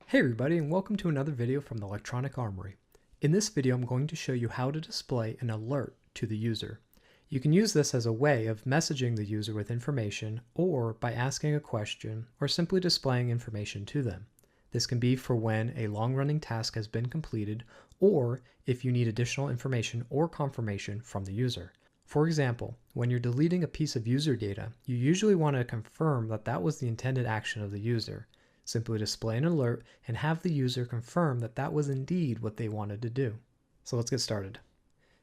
Hey everybody, and welcome to another video from the Electronic Armory. In this video I'm going to show you how to display an alert to the user. You can use this as a way of messaging the user with information, or by asking a question or simply displaying information to them. This can be for when a long-running task has been completed, or if you need additional information or confirmation from the user. For example, when you're deleting a piece of user data, you usually want to confirm that that was the intended action of the user. Simply display an alert and have the user confirm that that was indeed what they wanted to do. So let's get started.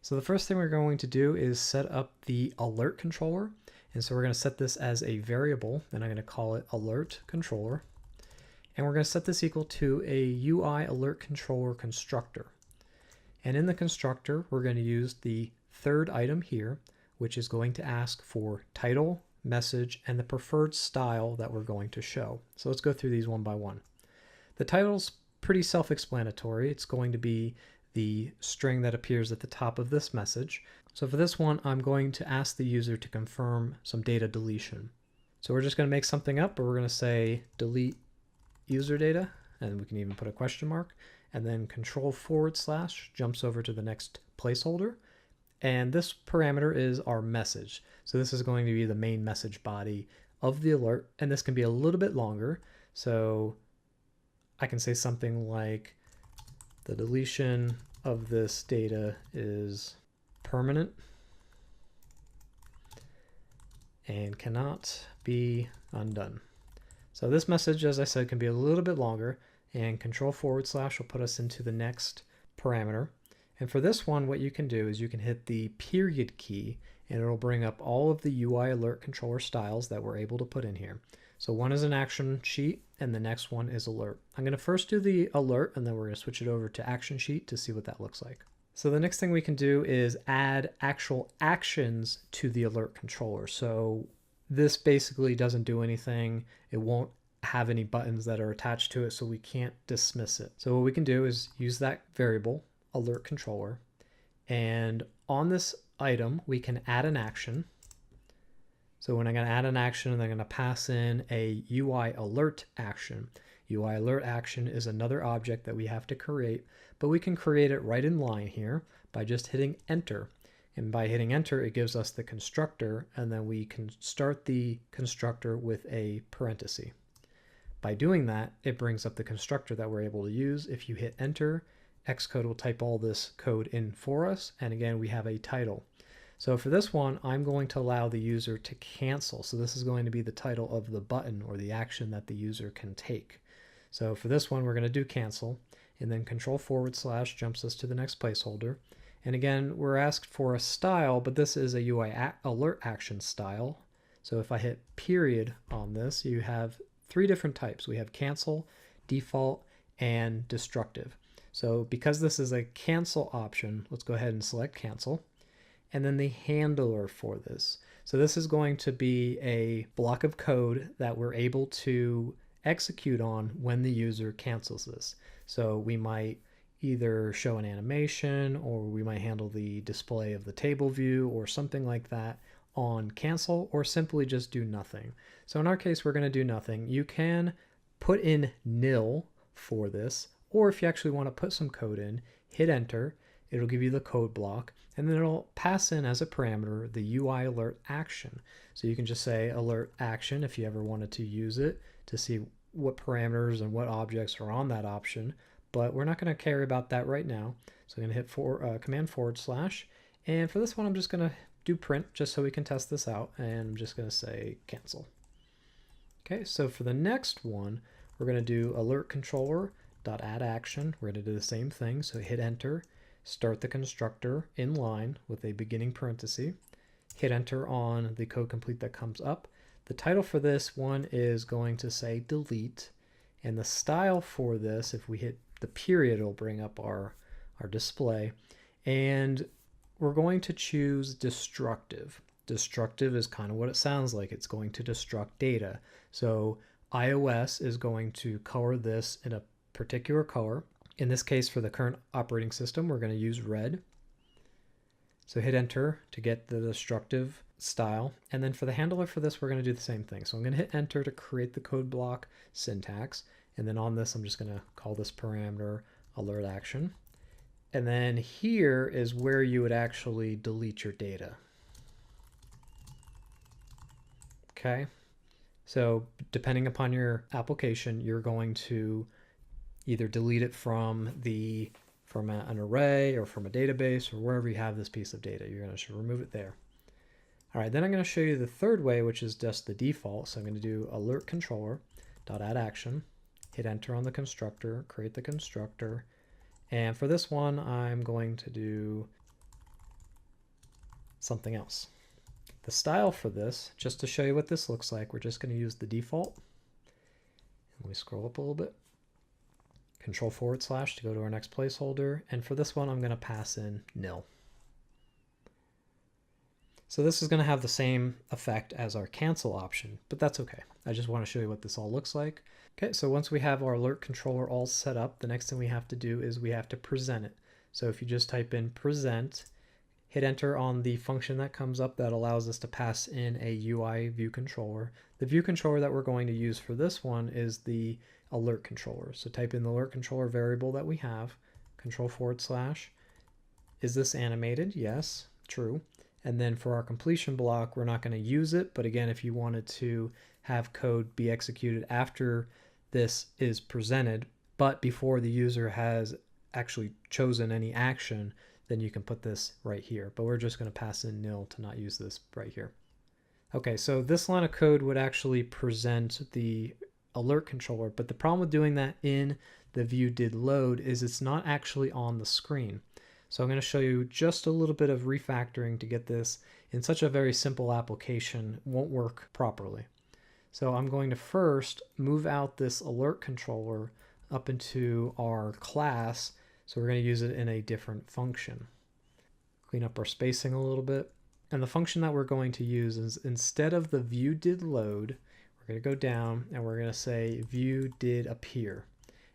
So the first thing we're going to do is set up the alert controller. And so we're going to set this as a variable, and I'm going to call it alert controller. And we're going to set this equal to a UIAlertController constructor. And in the constructor, we're going to use the third item here, which is going to ask for title, message, and the preferred style that we're going to show. So let's go through these one by one. The title's pretty self-explanatory. It's going to be the string that appears at the top of this message. So for this one, I'm going to ask the user to confirm some data deletion. So we're just going to make something up, or we're going to say delete user data, and we can even put a question mark, and then control / jumps over to the next placeholder. And this parameter is our message. So this is going to be the main message body of the alert, and this can be a little bit longer. So I can say something like the deletion of this data is permanent and cannot be undone. So this message, as I said, can be a little bit longer, and control / will put us into the next parameter. And for this one, what you can do is you can hit the period key, and it'll bring up all of the UIAlertController styles that we're able to put in here. So one is an action sheet, and the next one is alert. I'm going to first do the alert, and then we're going to switch it over to action sheet to see what that looks like. So the next thing we can do is add actual actions to the alert controller. So this basically doesn't do anything. It won't have any buttons that are attached to it, so we can't dismiss it. So what we can do is use that variable, alert controller, and on this item we can add an action. So when I'm going to add an action, I'm going to pass in a UI alert action. UI alert action is another object that we have to create, but we can create it right in line here by just hitting enter. And by hitting enter, it gives us the constructor, and then we can start the constructor with a parenthesis. By doing that, it brings up the constructor that we're able to use. If you hit enter, Xcode will type all this code in for us, and again we have a title. So for this one, I'm going to allow the user to cancel. So this is going to be the title of the button or the action that the user can take. So for this one, we're going to do cancel, and then control / jumps us to the next placeholder. And again, we're asked for a style, but this is a UI alert action style. So if I hit period on this, you have three different types. We have cancel, default, and destructive. So because this is a cancel option, let's go ahead and select cancel. And then the handler for this. So this is going to be a block of code that we're able to execute on when the user cancels this. So we might either show an animation, or we might handle the display of the table view or something like that on cancel, or simply just do nothing. So in our case, we're going to do nothing. You can put in nil for this, or if you actually want to put some code in, hit enter. It'll give you the code block, and then it'll pass in as a parameter the UI alert action. So you can just say alert action if you ever wanted to use it to see what parameters and what objects are on that option, but we're not going to care about that right now. So I'm going to hit command /, and for this one I'm just going to do print just so we can test this out, and I'm just going to say cancel. Okay, so for the next one, we're going to do alert controller .add action. We're going to do the same thing, so hit enter, start the constructor in line with a beginning parenthesis, hit enter on the code complete that comes up. The title for this one is going to say delete, and the style for this, if we hit the period, it'll bring up our display, and we're going to choose destructive. Destructive is kind of what it sounds like. It's going to destruct data. So iOS is going to color this in a particular color. In this case, for the current operating system, we're going to use red. So hit enter to get the destructive style. And then for the handler for this, we're going to do the same thing. So I'm going to hit enter to create the code block syntax. And then on this, I'm just going to call this parameter alert action. And then here is where you would actually delete your data. Okay. So depending upon your application, you're going to either delete it from an array or from a database or wherever you have this piece of data. You're going to remove it there. All right, then I'm going to show you the third way, which is just the default. So I'm going to do AlertController.addAction, hit enter on the constructor, create the constructor. And for this one, I'm going to do something else. The style for this, just to show you what this looks like, we're just going to use the default. Let me scroll up a little bit. Control / to go to our next placeholder. And for this one, I'm going to pass in nil. So this is going to have the same effect as our cancel option, but that's okay. I just want to show you what this all looks like. Okay, so once we have our alert controller all set up, the next thing we have to do is we have to present it. So if you just type in present, hit enter on the function that comes up that allows us to pass in a UI view controller. The view controller that we're going to use for this one is the alert controller. So type in the alert controller variable that we have, control / is this animated? Yes, true. And then for our completion block, we're not going to use it. But again, if you wanted to have code be executed after this is presented, but before the user has actually chosen any action, then you can put this right here. But we're just going to pass in nil to not use this right here. Okay, so this line of code would actually present the alert controller, but the problem with doing that in the view did load is it's not actually on the screen. So I'm going to show you just a little bit of refactoring to get this in such a very simple application. It won't work properly. So I'm going to first move out this alert controller up into our class. So we're going to use it in a different function. Clean up our spacing a little bit. And the function that we're going to use is instead of the view did load, we're going to go down and we're going to say view did appear.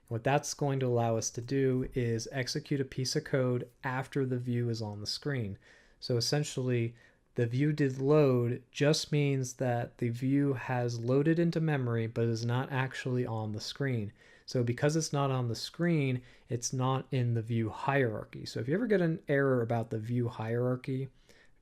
What that's going to allow us to do is execute a piece of code after the view is on the screen. So essentially, the view did load just means that the view has loaded into memory, but is not actually on the screen. So because it's not on the screen, it's not in the view hierarchy. So if you ever get an error about the view hierarchy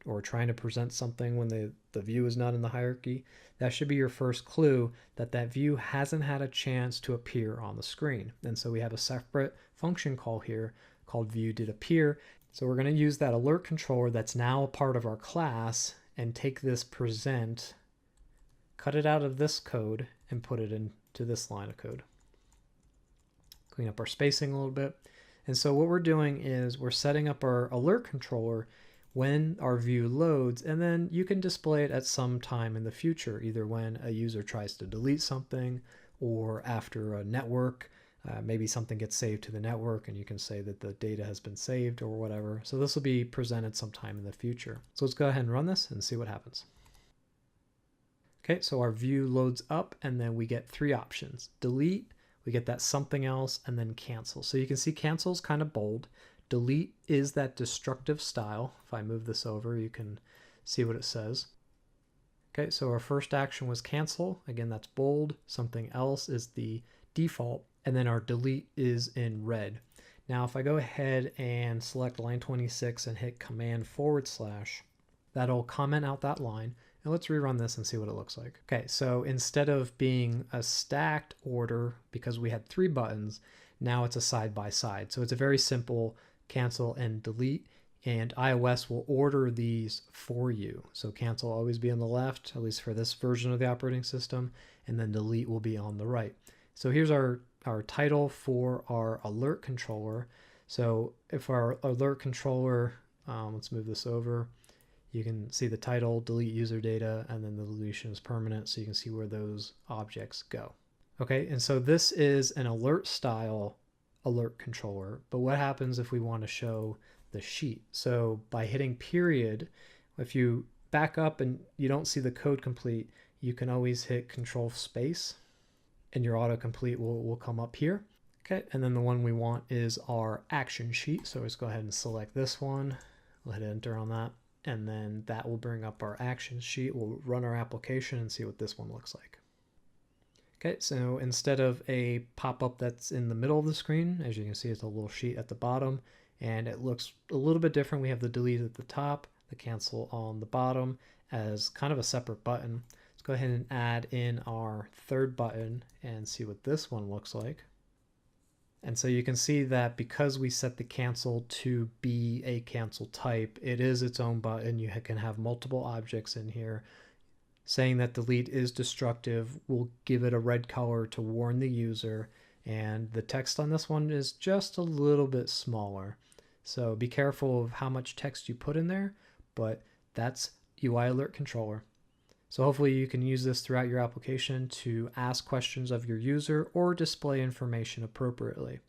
or trying to present something when the view is not in the hierarchy, that should be your first clue that that view hasn't had a chance to appear on the screen. And so we have a separate function call here called view did appear. So we're going to use that alert controller that's now a part of our class and take this present, cut it out of this code, and put it into this line of code. Clean up our spacing a little bit. And so what we're doing is we're setting up our alert controller when our view loads, and then you can display it at some time in the future, either when a user tries to delete something or after a network, maybe something gets saved to the network and you can say that the data has been saved or whatever. So this will be presented sometime in the future. So let's go ahead and run this and see what happens. Okay, so our view loads up and then we get three options. Delete, we get that something else, and then cancel. So you can see cancel is kind of bold. Delete is that destructive style. If I move this over, you can see what it says. Okay, so our first action was cancel. Again, that's bold. Something else is the default. And then our delete is in red. Now, if I go ahead and select line 26 and hit command /, that'll comment out that line. And let's rerun this and see what it looks like. Okay, so instead of being a stacked order, because we had 3 buttons, now it's a side by side. So it's a very simple cancel and delete, and iOS will order these for you. So cancel will always be on the left, at least for this version of the operating system, and then delete will be on the right. So here's our title for our alert controller. So if our alert controller, let's move this over, you can see the title, delete user data, and then the deletion is permanent, so you can see where those objects go. Okay, and so this is an alert style alert controller, but what happens if we want to show the sheet? So by hitting period, if you back up and you don't see the code complete, you can always hit control space and your autocomplete will come up here. Okay, and then the one we want is our action sheet. So let's go ahead and select this one. We'll hit enter on that, and then that will bring up our action sheet. We'll run our application and see what this one looks like. Okay, so instead of a pop-up that's in the middle of the screen, as you can see, it's a little sheet at the bottom, and it looks a little bit different. We have the delete at the top, the cancel on the bottom as kind of a separate button. Let's go ahead and add in our third button and see what this one looks like. And so you can see that because we set the cancel to be a cancel type, it is its own button. You can have multiple objects in here. Saying that delete is destructive will give it a red color to warn the user, and the text on this one is just a little bit smaller. So be careful of how much text you put in there, but that's UIAlertController. So hopefully you can use this throughout your application to ask questions of your user or display information appropriately.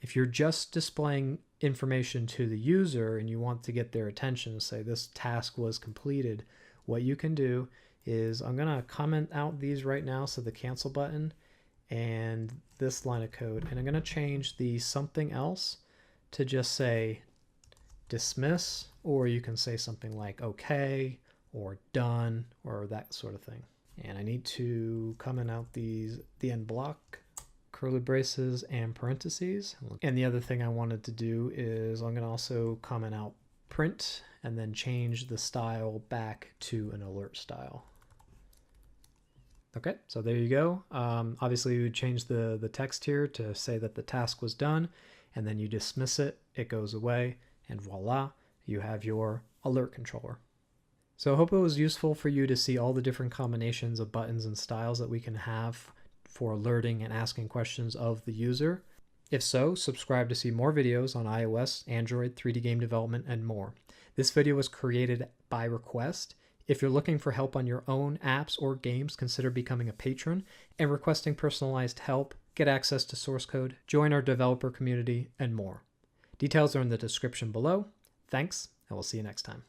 If you're just displaying information to the user and you want to get their attention, say this task was completed, what you can do is I'm going to comment out these right now, so the cancel button and this line of code, and I'm going to change the something else to just say dismiss, or you can say something like okay or done or that sort of thing. And I need to comment out the end block, curly braces and parentheses. And the other thing I wanted to do is I'm going to also comment out print and then change the style back to an alert style. Okay, so there you go. Obviously you change the text here to say that the task was done, and then you dismiss it, it goes away, and voila, you have your alert controller. So I hope it was useful for you to see all the different combinations of buttons and styles that we can have for alerting and asking questions of the user. If so, subscribe to see more videos on iOS, Android, 3D game development, and more. This video was created by request. If you're looking for help on your own apps or games, consider becoming a patron and requesting personalized help, get access to source code, join our developer community, and more. Details are in the description below. Thanks, and we'll see you next time.